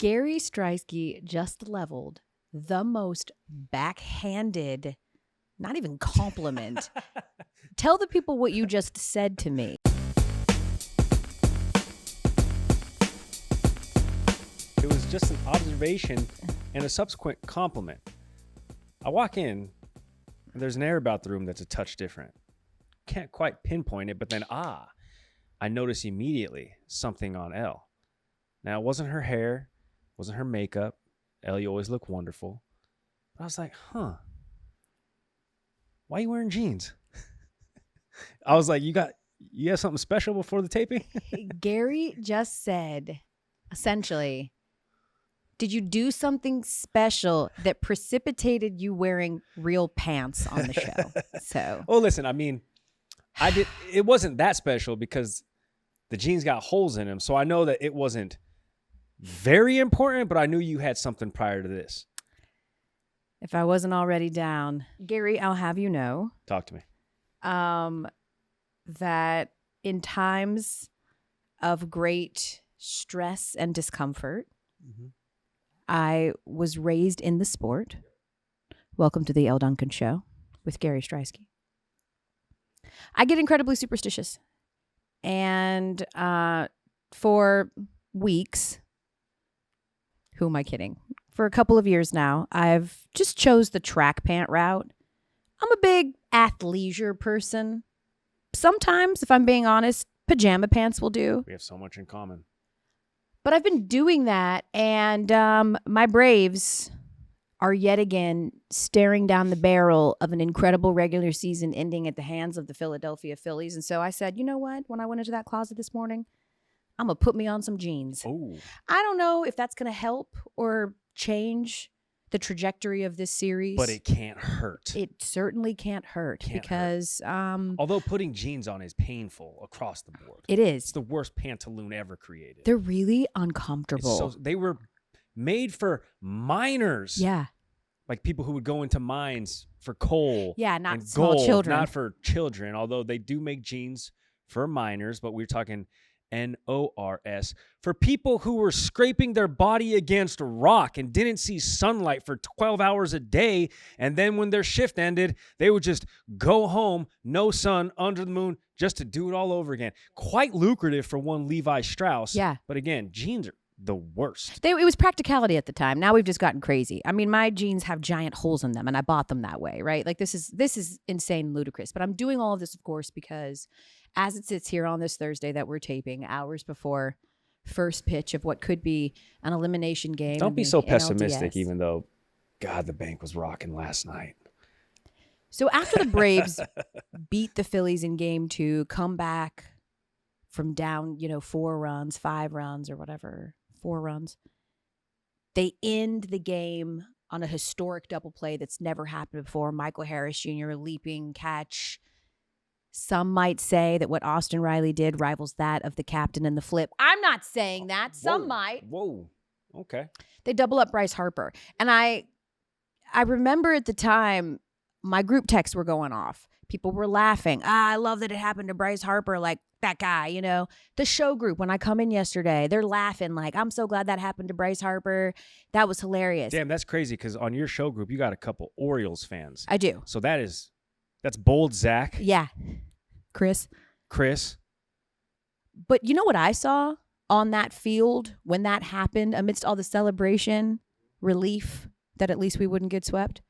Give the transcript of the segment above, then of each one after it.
Gary Striewski just leveled the most backhanded, not even compliment. Tell the people what you just said to me. It was just an observation and a subsequent compliment. I walk in, and there's an air about the room that's a touch different. Can't quite pinpoint it, but then, I notice immediately something on Elle. Now, it wasn't her hair, wasn't her makeup. Elle, you always look wonderful. But I was like, why are you wearing jeans? I was like, you have something special before the taping? Gary just said, essentially, did you do something special that precipitated you wearing real pants on the show? So, Oh, listen, I mean, it wasn't that special because the jeans got holes in them. So I know that it wasn't very important, but I knew you had something prior to this. if I wasn't already down, Gary, I'll have you know, Talk to me. that in times of great stress and discomfort, I was raised in the sport. Welcome to the Elle Duncan Show with Gary Striewski. I get incredibly superstitious. And for weeks, who am I kidding? For a couple of years now, I've just chose the track pant route. I'm a big athleisure person. Sometimes, if I'm being honest, pajama pants will do. We have so much in common. But I've been doing that, and my Braves are yet again staring down the barrel of an incredible regular season ending at the hands of the Philadelphia Phillies. And so I said, you know what? When I went into that closet this morning, I'm going to put me on some jeans. Oh, I don't know if that's going to help or change the trajectory of this series. but it can't hurt. It certainly can't hurt because Although putting jeans on is painful across the board. it is. It's the worst pantaloon ever created. They're really uncomfortable. They were made for miners. Yeah. Like people who would go into mines for coal. Yeah, not and small gold, children. Not for children, although they do make jeans for miners, but we're talking NORS. For people who were scraping their body against rock and didn't see sunlight for 12 hours a day, and then when their shift ended, they would just go home, no sun, under the moon, just to do it all over again. Quite lucrative for one Levi Strauss. Yeah. But again, jeans are the worst. It was practicality at the time. Now we've just gotten crazy. I mean, my jeans have giant holes in them, and I bought them that way, right? Like this is insane, and ludicrous. But I'm doing all of this, of course, because as it sits here on this Thursday that we're taping, hours before first pitch of what could be an elimination game. Don't be so NLDS. pessimistic, even though, God, the bank was rocking last night. So after the Braves beat the Phillies in game 2, come back from down, 4 runs, 5 runs, or whatever, 4 runs, they end the game on a historic double play that's never happened before. Michael Harris Jr. leaping catch. Some might say that what Austin Riley did rivals that of the captain and the flip. I'm not saying that. Some might. Whoa. Okay. They double up Bryce Harper. And I remember at the time, my group texts were going off. People were laughing. I love that it happened to Bryce Harper, like that guy, The show group, when I come in yesterday, they're laughing like, I'm so glad that happened to Bryce Harper. That was hilarious. Damn, that's crazy because on your show group, you got a couple Orioles fans. I do. So that's bold, Zach. Yeah. Chris. But you know what I saw on that field when that happened, amidst all the celebration, relief that at least we wouldn't get swept?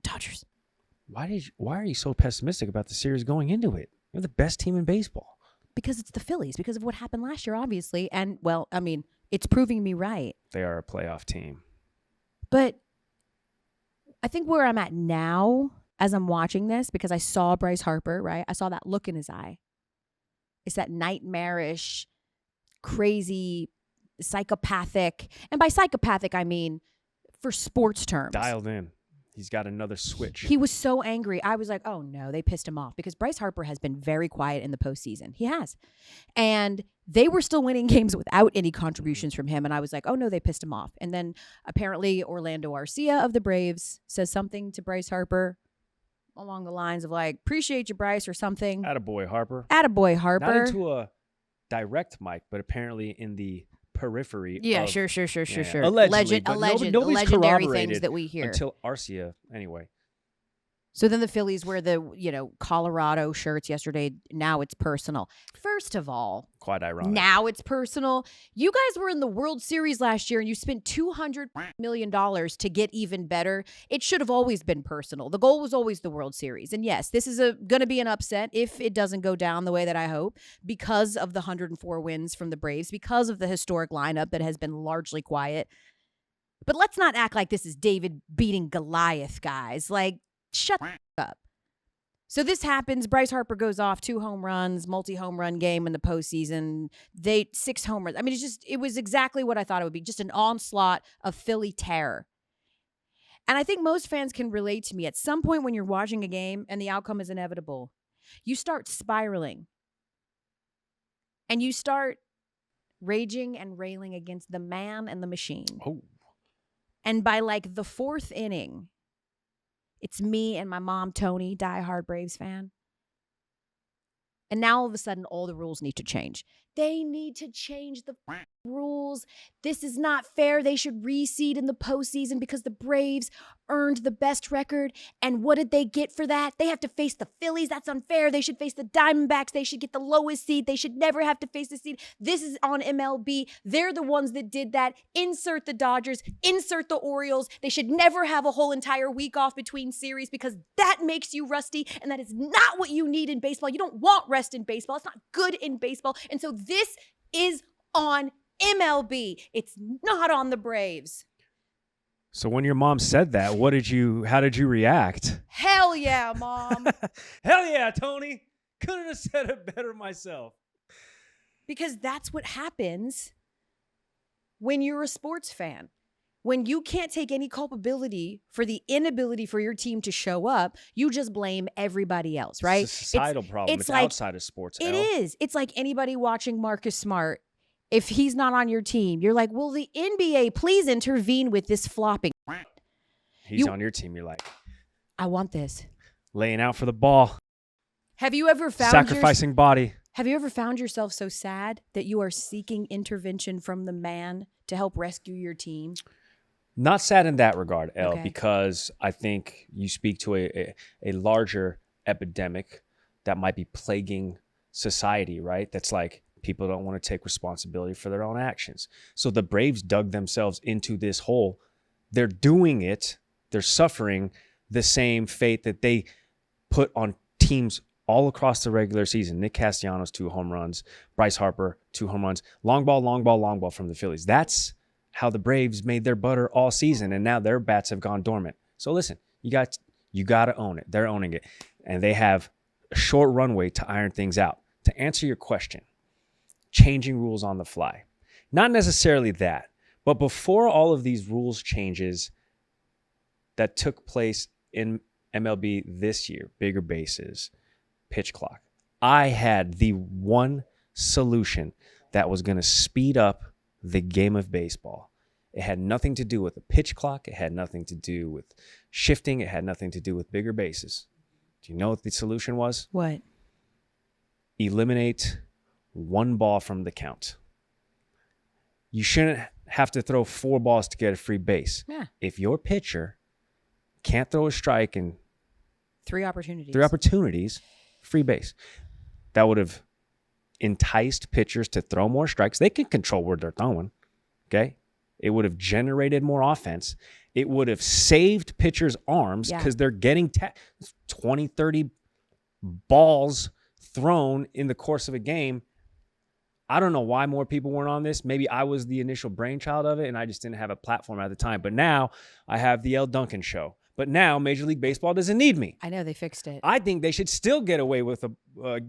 Dodgers. Why are you so pessimistic about the series going into it? You're the best team in baseball. Because it's the Phillies, because of what happened last year, obviously. And, well, I mean, it's proving me right. They are a playoff team. But I think where I'm at now, as I'm watching this, because I saw Bryce Harper, right? I saw that look in his eye. It's that nightmarish, crazy, psychopathic. And by psychopathic, I mean for sports terms. Dialed in. He's got another switch. He was so angry. I was like, oh, no, they pissed him off. Because Bryce Harper has been very quiet in the postseason. He has. And they were still winning games without any contributions from him. And I was like, oh, no, they pissed him off. And then apparently Orlando Arcia of the Braves says something to Bryce Harper along the lines of like, appreciate you, Bryce, or something. Attaboy, Harper. Attaboy, Harper. Not into a direct mic, but apparently in the periphery. Yeah, of, sure. Allegedly, but Alleged, nobody's legendary corroborated things that we hear. until Arcia. Anyway. So then the Phillies wear the, Colorado shirts yesterday. Now it's personal. First of all, Quite ironic. now it's personal. You guys were in the World Series last year and you spent $200 million to get even better. It should have always been personal. The goal was always the World Series. And yes, this is going to be an upset if it doesn't go down the way that I hope, because of the 104 wins from the Braves, because of the historic lineup that has been largely quiet. But let's not act like this is David beating Goliath, guys. Like, shut the up. So this happens. Bryce Harper goes off 2 home runs, multi-home run game in the postseason. 6 home runs. I mean, it was exactly what I thought it would be. Just an onslaught of Philly terror. And I think most fans can relate to me. At some point when you're watching a game and the outcome is inevitable, you start spiraling. And you start raging and railing against the man and the machine. Oh. And by like the 4th inning, it's me and my mom, Tony, diehard Braves fan. And now all of a sudden, all the rules need to change. They need to change the rules. This is not fair. They should reseed in the postseason because the Braves earned the best record. And what did they get for that? They have to face the Phillies. That's unfair. They should face the Diamondbacks. They should get the lowest seed. They should never have to face the seed. This is on MLB. They're the ones that did that. Insert the Dodgers. Insert the Orioles. They should never have a whole entire week off between series because that makes you rusty. And that is not what you need in baseball. You don't want rest in baseball. It's not good in baseball. And so this is on MLB. It's not on the Braves. So when your mom said that, how did you react? Hell yeah, Mom. Hell yeah, Tony. Couldn't have said it better myself. Because that's what happens when you're a sports fan. When you can't take any culpability for the inability for your team to show up, you just blame everybody else, right? It's a societal problem. It's like, outside of sports. It is. It's like anybody watching Marcus Smart. If he's not on your team, you're like, will the NBA please intervene with this flopping? He's on your team. You're like, I want this. Laying out for the ball. Have you ever found sacrificing body? Have you ever found yourself so sad that you are seeking intervention from the man to help rescue your team? Not sad in that regard, Elle, Okay. because I think you speak to a larger epidemic that might be plaguing society, right? That's like people don't want to take responsibility for their own actions. So the Braves dug themselves into this hole. They're doing it. They're suffering the same fate that they put on teams all across the regular season. Nick Castellanos, 2 home runs. Bryce Harper, 2 home runs. Long ball from the Phillies. That's how the Braves made their butter all season, and now their bats have gone dormant. So listen, you got to own it. They're owning it, and they have a short runway to iron things out. To answer your question, changing rules on the fly. Not necessarily that, but before all of these rules changes that took place in MLB this year, bigger bases, pitch clock, I had the one solution that was going to speed up the game of baseball. It had nothing to do with the pitch clock. It had nothing to do with shifting. It had nothing to do with bigger bases. Do you know what the solution was? What? Eliminate 1 ball from the count. You shouldn't have to throw 4 balls to get a free base. Yeah. If your pitcher can't throw a strike in 3 opportunities. 3 opportunities, free base. That would have enticed pitchers to throw more strikes. They can control where they're throwing. Okay? It would have generated more offense. It would have saved pitchers' arms because they're getting 20, 30 balls thrown in the course of a game. I don't know why more people weren't on this. Maybe I was the initial brainchild of it and I just didn't have a platform at the time. But now I have the Elle Duncan Show. But now Major League Baseball doesn't need me. I know, they fixed it. I think they should still get away with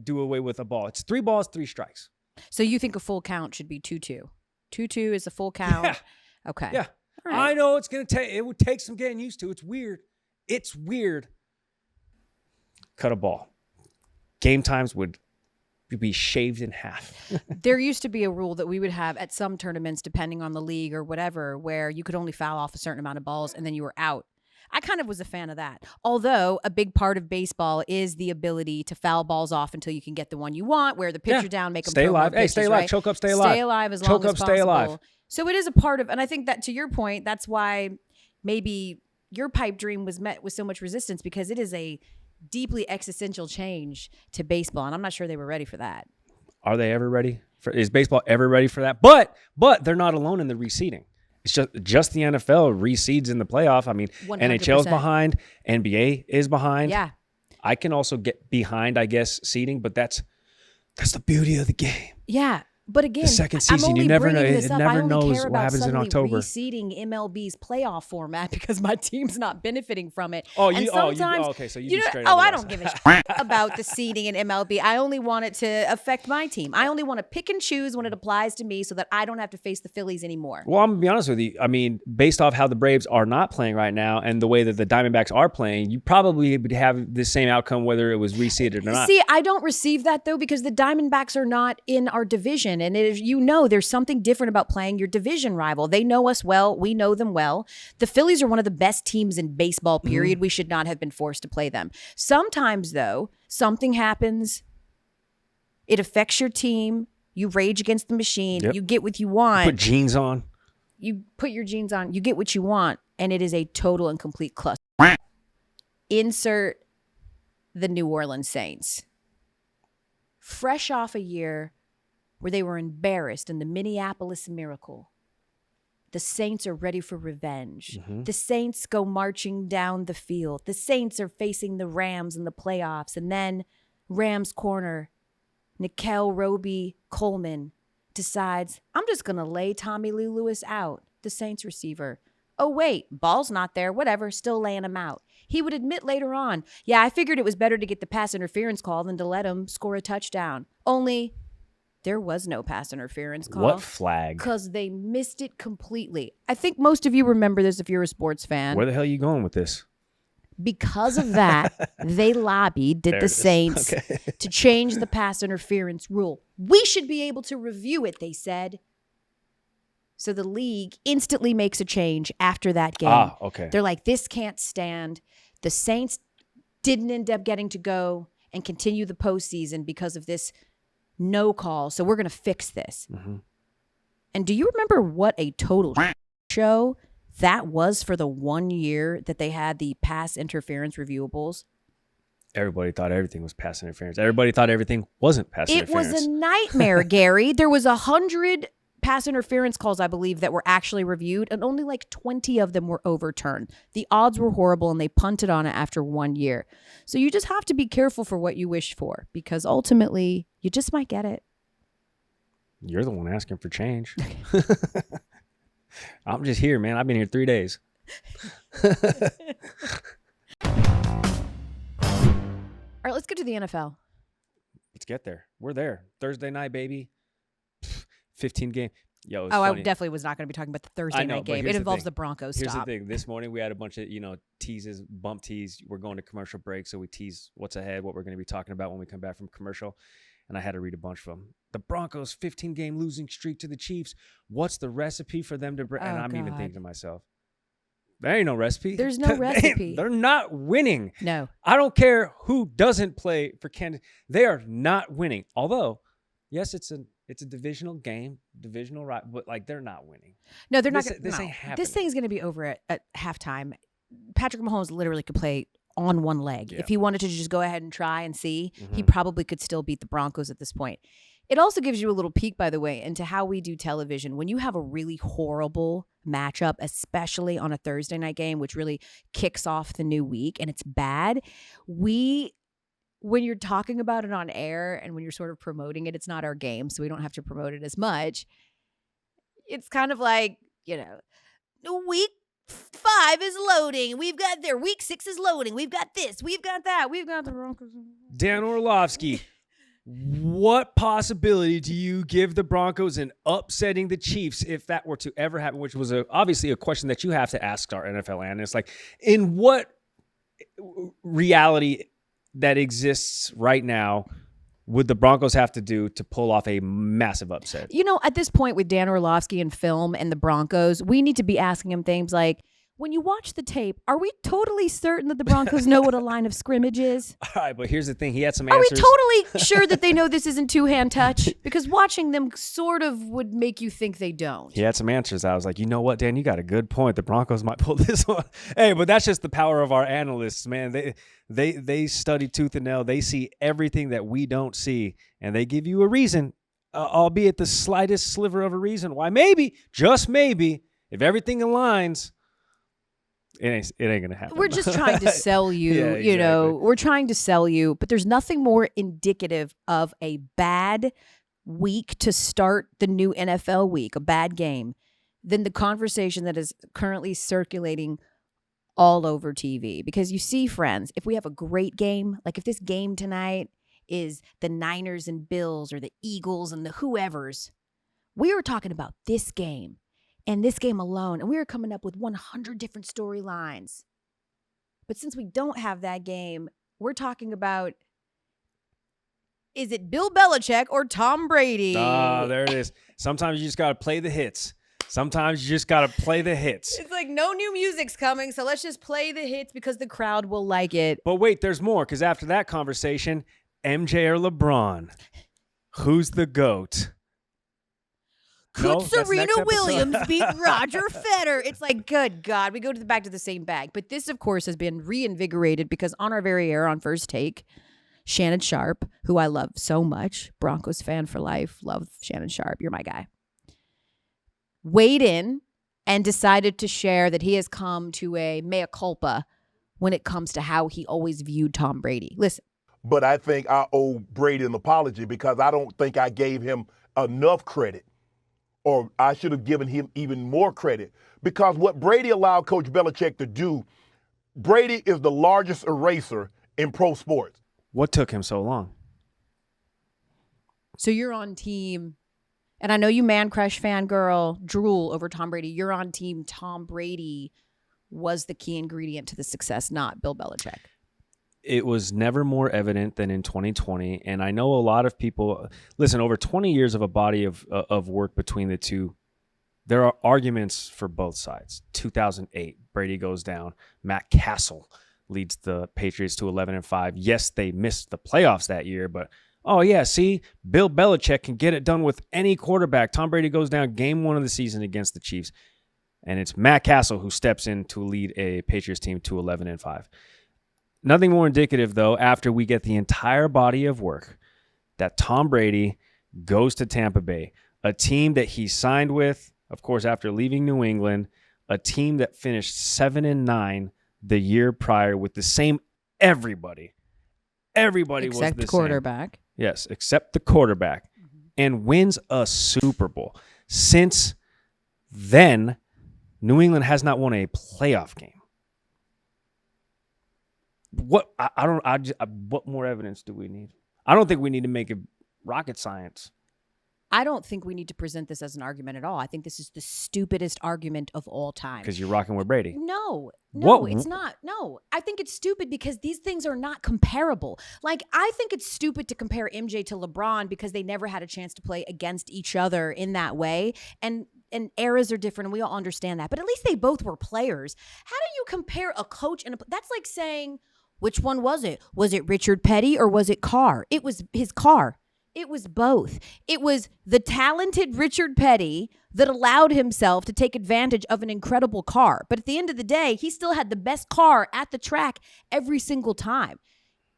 do away with a ball. It's 3 balls, 3 strikes. So you think a full count should be 2-2? 2-2 is a full count? Yeah. Okay. Yeah. All right. I know it's going to take, it would take some getting used to. It's weird. It's weird. Cut a ball. Game times would be shaved in half. There used to be a rule that we would have at some tournaments, depending on the league or whatever, where you could only foul off a certain amount of balls and then you were out. I kind of was a fan of that. Although a big part of baseball is the ability to foul balls off until you can get the one you want, wear the pitcher down, make them stay throw more alive. Hey, pitches, stay alive. right? Choke up, stay alive. Stay alive as Choke long up, as stay possible. alive. So it is a part of, and I think that to your point, that's why maybe your pipe dream was met with so much resistance, because it is a deeply existential change to baseball, and I'm not sure they were ready for that. Are they ever ready? Is baseball ever ready for that? But they're not alone in the reseeding. It's just the NFL reseeds in the playoff. I mean, 100%. NHL's behind, NBA is behind. Yeah. I can also get behind, I guess, seeding, but that's the beauty of the game. Yeah. But again, the second season, you never know. It never knows what happens in October. Reseeding MLB's playoff format because my team's not benefiting from it. Okay. So you straight I don't give a shit about the seeding in MLB. I only want it to affect my team. I only want to pick and choose when it applies to me so that I don't have to face the Phillies anymore. Well, I'm going to be honest with you. I mean, based off how the Braves are not playing right now and the way that the Diamondbacks are playing, you probably would have the same outcome whether it was reseeded or not. See, I don't receive that, though, because the Diamondbacks are not in our division. And there's something different about playing your division rival. They know us well. We know them well. The Phillies are one of the best teams in baseball, period. We should not have been forced to play them. Sometimes, though, something happens. It affects your team. You rage against the machine. Yep. You get what you want. Put jeans on. You put your jeans on. You get what you want. And it is a total and complete cluster. Insert the New Orleans Saints. Fresh off a year where they were embarrassed in the Minneapolis Miracle. The Saints are ready for revenge. Mm-hmm. The Saints go marching down the field. The Saints are facing the Rams in the playoffs. And then Rams corner, Nickel Roby Coleman decides, I'm just going to lay Tommy Lee Lewis out, the Saints receiver. Oh, wait, ball's not there. Whatever, still laying him out. He would admit later on, yeah, I figured it was better to get the pass interference call than to let him score a touchdown. Only there was no pass interference call. What flag? Because they missed it completely. I think most of you remember this if you're a sports fan. Where the hell are you going with this? Because of that, they lobbied, the Saints, to change the pass interference rule. We should be able to review it, they said. So the league instantly makes a change after that game. Okay. They're like, this can't stand. The Saints didn't end up getting to go and continue the postseason because of this no call, so we're going to fix this. Mm-hmm. And do you remember what a total show that was for the 1 year that they had the pass interference reviewables? Everybody thought everything was pass interference. Everybody thought everything wasn't pass interference. It was a nightmare, Gary. There was 100 pass interference calls, I believe, that were actually reviewed, and only like 20 of them were overturned. The odds were horrible, and they punted on it after 1 year. So you just have to be careful for what you wish for, because ultimately, you just might get it. You're the one asking for change. I'm just here, man. I've been here 3 days. All right, let's get to the NFL. Let's get there. We're there. Thursday night, baby. 15 game. Yo, I definitely was not going to be talking about the Thursday night game. It involves the Broncos. Here's the thing. This morning we had a bunch of, teases, bump tease. We're going to commercial break, so we tease what's ahead, what we're going to be talking about when we come back from commercial. And I had to read a bunch of them. The Broncos 15-game losing streak to the Chiefs. What's the recipe for them to break? And I'm even thinking to myself, there ain't no recipe. There's no recipe. They're not winning. No. I don't care who doesn't play for Kansas. They are not winning. Although, yes, it's a divisional game, divisional right, but they're not winning. No, they're not. This ain't happening. This thing's going to be over at halftime. Patrick Mahomes literally could play on one leg. Yeah. If he wanted to just go ahead and try and see, he probably could still beat the Broncos at this point. It also gives you a little peek, by the way, into how we do television. When you have a really horrible matchup, especially on a Thursday night game, which really kicks off the new week, and it's bad, when you're talking about it on air and when you're sort of promoting it, it's not our game, so we don't have to promote it as much. It's kind of like, week 5 is loading. We've got week 6 is loading. We've got this. We've got that. We've got the Broncos. Dan Orlovsky, what possibility do you give the Broncos in upsetting the Chiefs if that were to ever happen, which was obviously a question that you have to ask our NFL analysts. In what reality that exists right now would the Broncos have to do to pull off a massive upset? At this point with Dan Orlovsky and film and the Broncos, we need to be asking him things like, when you watch the tape, are we totally certain that the Broncos know what a line of scrimmage is? All right, but here's the thing. He had some Are answers. we totally sure that they know this isn't two-hand touch? Because watching them sort of would make you think they don't. He had some answers. I was like, you know what, Dan, you got a good point. The Broncos might pull this one. Hey, but that's just the power of our analysts, man. They study tooth and nail. They see everything that we don't see, and they give you a reason, albeit the slightest sliver of a reason why maybe, just maybe, if everything aligns, it ain't gonna happen. We're just trying to sell you, Yeah, you know, exactly. we're trying to sell you, but there's nothing more indicative of a bad week to start the new NFL week, a bad game, than the conversation that is currently circulating all over TV. Because you see, friends, if we have a great game, like if this game tonight is the Niners and Bills or the Eagles and the whoever's, we were talking about this game. And this game alone, and we were coming up with 100 different storylines. But since we don't have that game, we're talking about, is it Bill Belichick or Tom Brady? Ah, there it is. Sometimes you just got to play the hits. Sometimes you just got to play the hits. It's like no new music's coming, so let's just play the hits because the crowd will like it. But wait, there's more, because after that conversation, MJ or LeBron, who's the GOAT? Could Serena Williams beat Roger Federer? It's like, good God, we go back to the same bag. But this, of course, has been reinvigorated because on our very air on First Take, Shannon Sharp, who I love so much, Broncos fan for life, love Shannon Sharp, you're my guy, weighed in and decided to share that he has come to a mea culpa when it comes to how he always viewed Tom Brady. Listen. But I think I owe Brady an apology because I don't think I gave him enough credit. Or I should have given him even more credit. Because what Brady allowed Coach Belichick to do, Brady is the largest eraser in pro sports. What took him so long? So you're on team, and I know you man crush fangirl drool over Tom Brady. You're on team Tom Brady was the key ingredient to the success, not Bill Belichick. It was never more evident than in 2020. And I know a lot of people, listen, over 20 years of a body of work between the two, there are arguments for both sides. 2008, Brady goes down. Matt Castle leads the Patriots to 11-5. Yes, they missed the playoffs that year, but oh yeah, see, Bill Belichick can get it done with any quarterback. Tom Brady goes down game 1 of the season against the Chiefs. And it's Matt Castle who steps in to lead a Patriots team to 11-5. Nothing more indicative, though, after we get the entire body of work that Tom Brady goes to Tampa Bay, a team that he signed with, of course, after leaving New England, a team that finished 7-9 the year prior with the same everybody. Everybody was the same. Except quarterback. Yes, except the quarterback, and wins a Super Bowl. Since then, New England has not won a playoff game. What what more evidence do we need? I don't think we need to make it rocket science. I don't think we need to present this as an argument at all. I think this is the stupidest argument of all time. Because you're rocking with Brady. No, What? it's not. No, I think it's stupid because these things are not comparable. Like, I think it's stupid to compare MJ to LeBron because they never had a chance to play against each other in that way. And eras are different, and we all understand that. But at least they both were players. How do you compare a coach and that's like saying, which one was it? Was it Richard Petty or was it Carr? It was his Carr. It was both. It was the talented Richard Petty that allowed himself to take advantage of an incredible Carr. But at the end of the day, he still had the best car at the track every single time.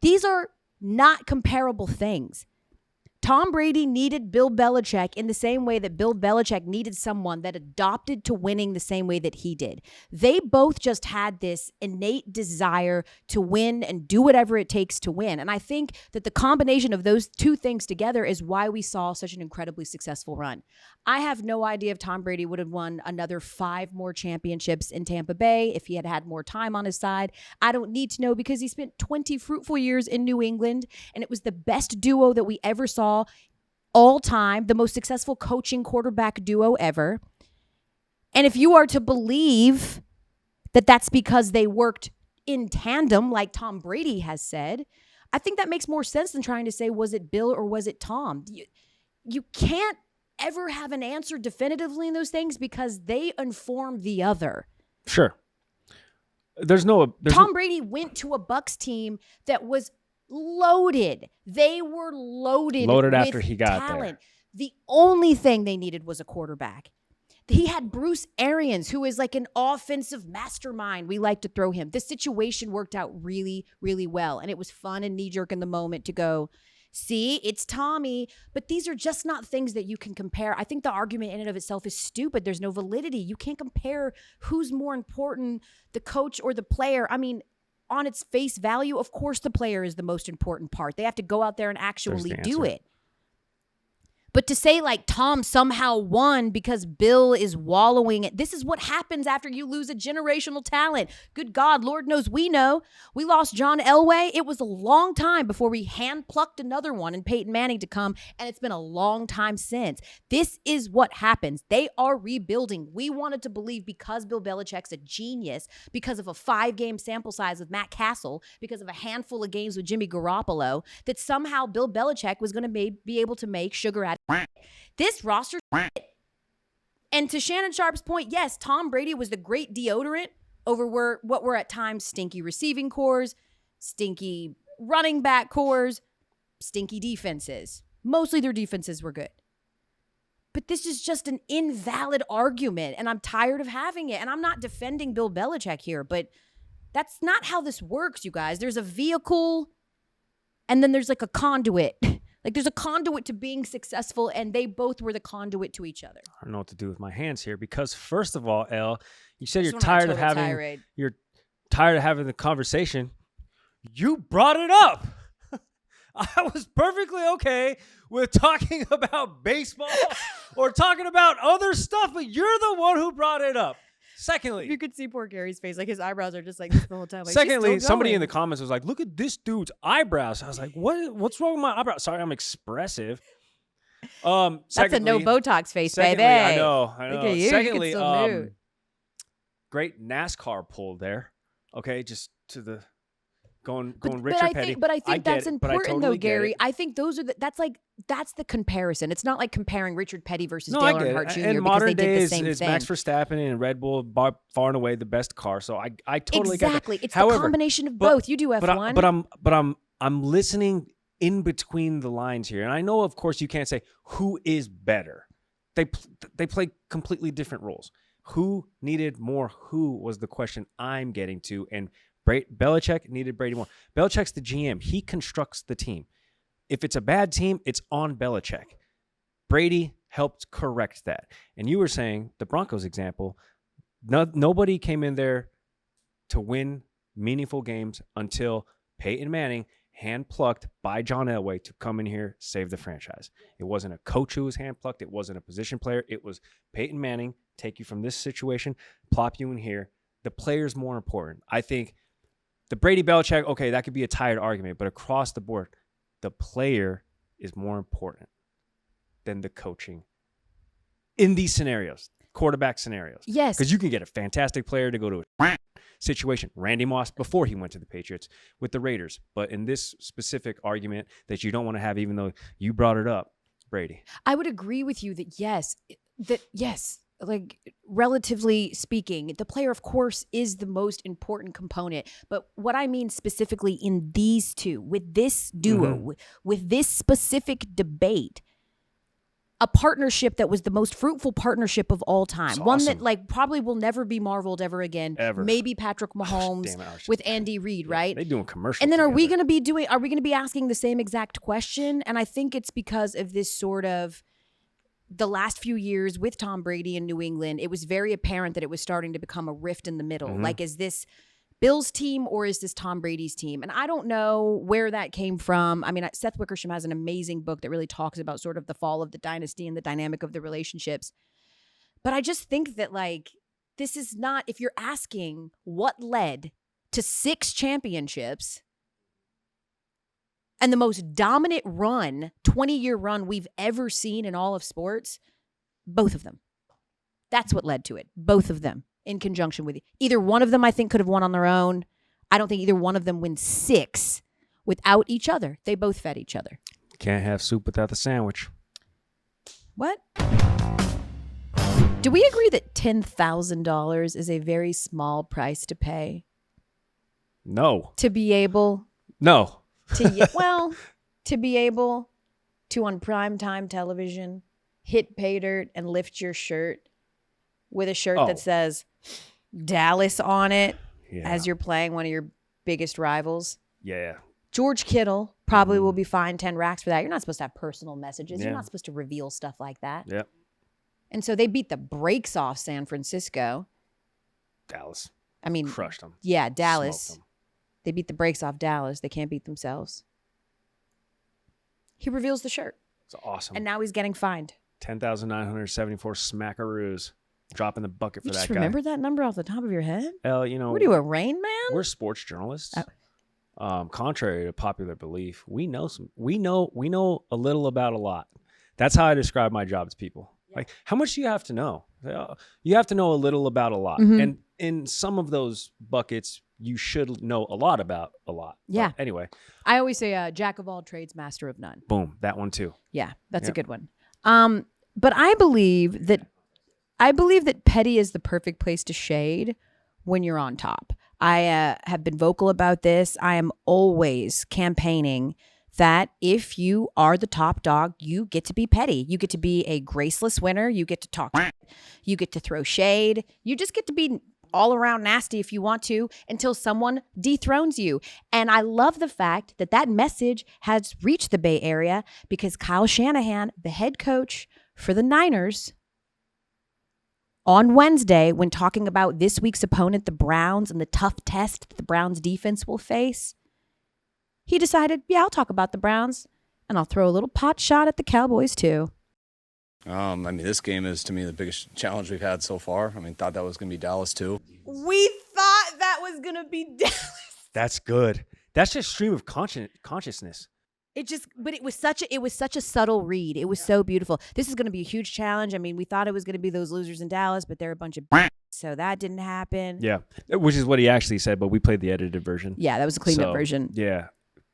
These are not comparable things. Tom Brady needed Bill Belichick in the same way that Bill Belichick needed someone that adopted to winning the same way that he did. They both just had this innate desire to win and do whatever it takes to win. And I think that the combination of those two things together is why we saw such an incredibly successful run. I have no idea if Tom Brady would have won another 5 more championships in Tampa Bay if he had had more time on his side. I don't need to know because he spent 20 fruitful years in New England, and it was the best duo that we ever saw all time, the most successful coaching quarterback duo ever. And if you are to believe that that's because they worked in tandem, like Tom Brady has said, I think that makes more sense than trying to say, was it Bill or was it Tom? You can't ever have an answer definitively in those things because they inform the other. Sure. Tom Brady went to a Bucs team that was loaded. They were loaded after with he got talent. there. The only thing they needed was a quarterback. He had Bruce Arians, who is like an offensive mastermind. We like to throw him. This situation worked out really, really well. And it was fun and knee-jerk in the moment to go, see, it's Tommy. But these are just not things that you can compare. I think the argument in and of itself is stupid. There's no validity. You can't compare who's more important, the coach or the player. I mean, on its face value, of course the player is the most important part. They have to go out there and actually do it. But to say like Tom somehow won because Bill is wallowing it, this is what happens after you lose a generational talent. Good God, Lord knows we know. We lost John Elway. It was a long time before we hand-plucked another one and Peyton Manning to come, and it's been a long time since. This is what happens. They are rebuilding. We wanted to believe because Bill Belichick's a genius, because of a 5-game sample size with Matt Castle, because of a handful of games with Jimmy Garoppolo, that somehow Bill Belichick was going to be able to make sugar out of this roster. And to Shannon Sharp's point, yes, Tom Brady was the great deodorant over what were at times stinky receiving cores, stinky running back cores, stinky defenses. Mostly their defenses were good. But this is just an invalid argument, and I'm tired of having it. And I'm not defending Bill Belichick here, but that's not how this works, you guys. There's a vehicle, and then there's like a conduit. Like there's a conduit to being successful, and they both were the conduit to each other. I don't know what to do with my hands here because, first of all, Elle, you said you're tired of having the conversation. You brought it up. I was perfectly okay with talking about baseball or talking about other stuff, but you're the one who brought it up. Secondly, you could see poor Gary's face. Like his eyebrows are just like this the whole time. Like, secondly, somebody in the comments was like, look at this dude's eyebrows. I was like, what's wrong with my eyebrows? Sorry, I'm expressive. That's a no Botox face, baby. I know. Look at you. Secondly, you can still move. Great NASCAR pull there. Okay, just to the going Richard Petty. But I think that's important, totally though, Gary. I think those are that's the comparison. It's not like comparing Richard Petty versus Dale Earnhardt Jr. In because modern they did days, the same it's thing. Max Verstappen and Red Bull far and away the best car. So I totally get that. Exactly. It's the combination of both. You do F1. But I'm listening in between the lines here, and I know, of course, you can't say who is better. They play completely different roles. Who needed more? Who was the question I'm getting to, and Belichick needed Brady more. Belichick's the GM. He constructs the team. If it's a bad team, it's on Belichick. Brady helped correct that. And you were saying, the Broncos example, nobody came in there to win meaningful games until Peyton Manning hand-plucked by John Elway to come in here, save the franchise. It wasn't a coach who was hand-plucked. It wasn't a position player. It was Peyton Manning, take you from this situation, plop you in here. The player's more important. I think the Brady-Belichick, okay, that could be a tired argument, but across the board, the player is more important than the coaching in these scenarios, quarterback scenarios. Yes. Because you can get a fantastic player to go to a situation. Randy Moss before he went to the Patriots with the Raiders. But in this specific argument that you don't want to have, even though you brought it up, Brady. I would agree with you that yes, like relatively speaking, the player, of course, is the most important component. But what I mean specifically in these two, with this duo, with this specific debate, a partnership that was the most fruitful partnership of all time. One that like probably will never be marveled ever again. Ever. Maybe Patrick Mahomes with Andy Reid, right? They doing commercials. And then together. are we going to be asking the same exact question? And I think it's because of this sort of the last few years with Tom Brady in New England, it was very apparent that it was starting to become a rift in the middle. Like, is this Bill's team or is this Tom Brady's team? And I don't know where that came from. I mean, Seth Wickersham has an amazing book that really talks about sort of the fall of the dynasty and the dynamic of the relationships. But I just think that, like, this is not, if you're asking what led to 6 championships and the most dominant run, 20-year run we've ever seen in all of sports, both of them. That's what led to it. Both of them in conjunction with either one of them I think could have won on their own. I don't think either one of them wins 6 without each other. They both fed each other. Can't have soup without the sandwich. What? Do we agree that $10,000 is a very small price to pay No. To be able No. to be able to on primetime television hit pay dirt and lift your shirt with a shirt that says Dallas on it as you're playing one of your biggest rivals. Yeah. George Kittle probably will be fined 10 racks for that. You're not supposed to have personal messages. Yeah. You're not supposed to reveal stuff like that. Yep. And so they beat the brakes off San Francisco. Dallas. I mean, crushed them. Yeah, Dallas. Smoked them. They beat the brakes off Dallas. They can't beat themselves. He reveals the shirt. It's awesome. And now he's getting fined. 10,974 smackaroos. Dropping the bucket for You that just guy. remember that number off the top of your head? Elle, you know, What are you, a Rain Man? we're sports journalists. Contrary to popular belief, we know a little about a lot. That's how I describe my job to people. Like, how much do you have to know? You have to know a little about a lot. Mhm. And in some of those buckets, you should know a lot about a lot. Yeah. But anyway, I always say jack of all trades, master of none. boom, that one too. Yeah, that's a Yep. good one. But I believe that petty is the perfect place to shade when you're on top. I have been vocal about this. I am always campaigning that if you are the top dog, you get to be petty. You get to be a graceless winner. You get to talk. You get to throw shade. You just get to be all around nasty if you want to until someone dethrones you. And I love the fact that that message has reached the Bay Area because Kyle Shanahan, the head coach for the Niners, on Wednesday, when talking about this week's opponent, the Browns, and the tough test that the Browns defense will face, he decided, I'll talk about the Browns, and I'll throw a little pot shot at the Cowboys too. I mean, this game is, to me, the biggest challenge we've had so far. I mean, thought that was going to be Dallas, too. We thought that was going to be Dallas. That's good. That's just stream of consciousness. But it was such a subtle read. It was so beautiful. This is going to be a huge challenge. I mean, we thought it was going to be those losers in Dallas, but they're a bunch of so that didn't happen. Yeah, which is what he actually said, but we played the edited version. Yeah, that was a cleaned up version. Yeah,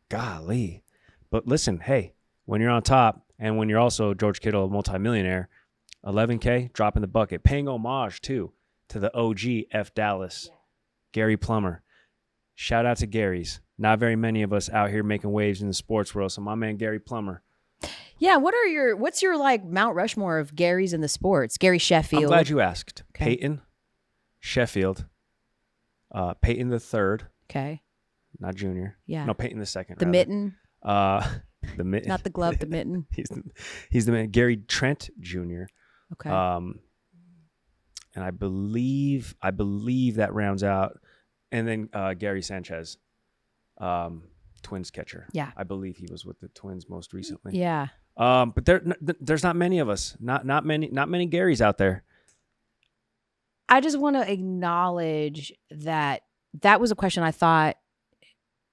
golly. But listen, hey, when you're on top and when you're also George Kittle, a multimillionaire, $11K, dropping the bucket, paying homage too to the OG F Dallas, Gary Plummer. Shout out to Gary's. Not very many of us out here making waves in the sports world. So my man Gary Plummer. Yeah, what's your like Mount Rushmore of Gary's in the sports? Gary Sheffield. I'm glad you asked. Okay. Peyton, Sheffield, Peyton the third, Okay. not junior. Yeah. No, Peyton the second. The rather. mitten. The mitten. Not the glove, the mitten. He's the man. Gary Trent Jr. Okay. And I believe that rounds out, and then Gary Sanchez, Twins catcher. Yeah. I believe he was with the Twins most recently. Yeah. But there's not many of us. Not many Garys out there. I just want to acknowledge that was a question I thought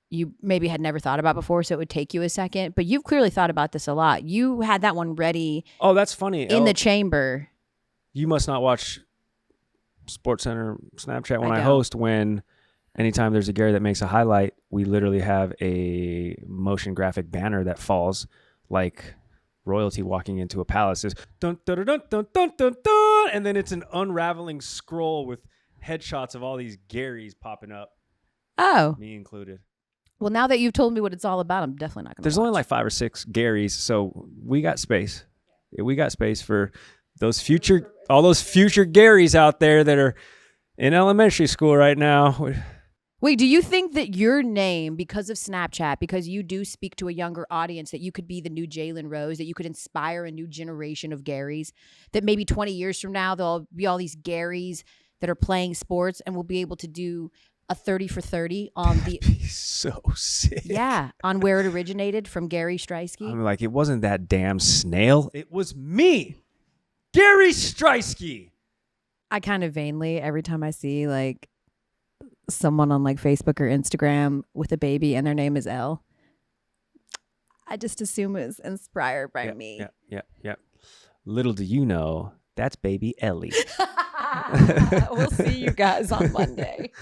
you maybe had never thought about before, so it would take you a second. But you've clearly thought about this a lot. You had that one ready. Oh, that's funny. In the chamber. You must not watch SportsCenter Snapchat when I don't. host. When anytime there's a Gary that makes a highlight, we literally have a motion graphic banner that falls like royalty walking into a palace. It's dun, dun, dun, dun, dun, dun, dun, and then it's an unraveling scroll with headshots of all these Garys popping up, Oh. me included. Well, now that you've told me what it's all about, I'm definitely not going to There's only like 5 or 6 Garys, so we got space. We got space for all those future Garys out there that are in elementary school right now. Wait, do you think that your name, because of Snapchat, because you do speak to a younger audience, that you could be the new Jalen Rose, that you could inspire a new generation of Garys, that maybe 20 years from now, there'll be all these Garys that are playing sports and will be able to do a 30 for 30 on the So sick. Yeah, on where it originated from Gary Striewski. I'm like, it wasn't that damn snail. It was me, Gary Striewski. I kind of vainly, every time I see like someone on like Facebook or Instagram with a baby and their name is Elle, I just assume it's inspired by me. Yeah. Little do you know, that's baby Ellie. We'll see you guys on Monday.